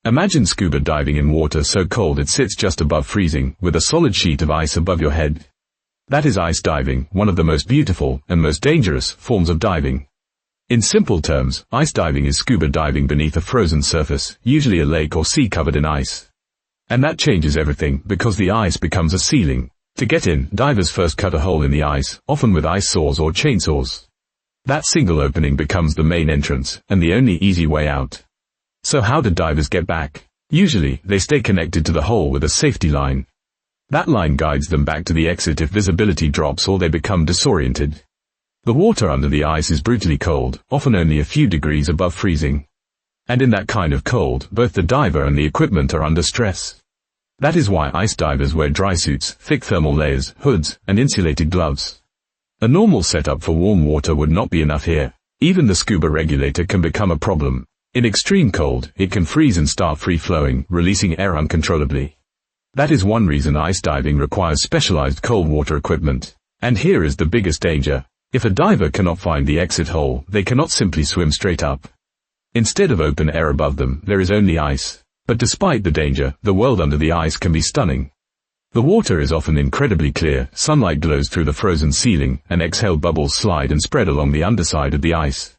Imagine scuba diving in water so cold it sits just above freezing, with a solid sheet of ice above your head. That is ice diving, one of the most beautiful and most dangerous forms of diving. In simple terms, ice diving is scuba diving beneath a frozen surface, usually a lake or sea covered in ice. And that changes everything, because the ice becomes a ceiling. To get in, divers first cut a hole in the ice, often with ice saws or chainsaws. That single opening becomes the main entrance, and the only easy way out. So how do divers get back? Usually, they stay connected to the hole with a safety line. That line guides them back to the exit if visibility drops or they become disoriented. The water under the ice is brutally cold, often only a few degrees above freezing. And in that kind of cold, both the diver and the equipment are under stress. That is why ice divers wear dry suits, thick thermal layers, hoods, and insulated gloves. A normal setup for warm water would not be enough here. Even the scuba regulator can become a problem. In extreme cold, it can freeze and start free-flowing, releasing air uncontrollably. That is one reason ice diving requires specialized cold water equipment. And here is the biggest danger. If a diver cannot find the exit hole, they cannot simply swim straight up. Instead of open air above them, there is only ice. But despite the danger, the world under the ice can be stunning. The water is often incredibly clear, sunlight glows through the frozen ceiling, and exhaled bubbles slide and spread along the underside of the ice.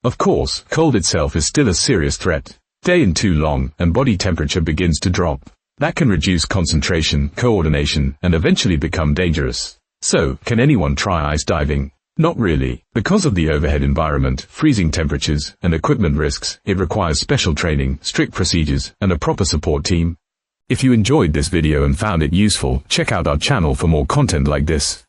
Of course, cold itself is still a serious threat. Staying too long, and body temperature begins to drop. That can reduce concentration, coordination, and eventually become dangerous. So, can anyone try ice diving? Not really. Because of the overhead environment, freezing temperatures, and equipment risks, it requires special training, strict procedures, and a proper support team. If you enjoyed this video and found it useful, check out our channel for more content like this.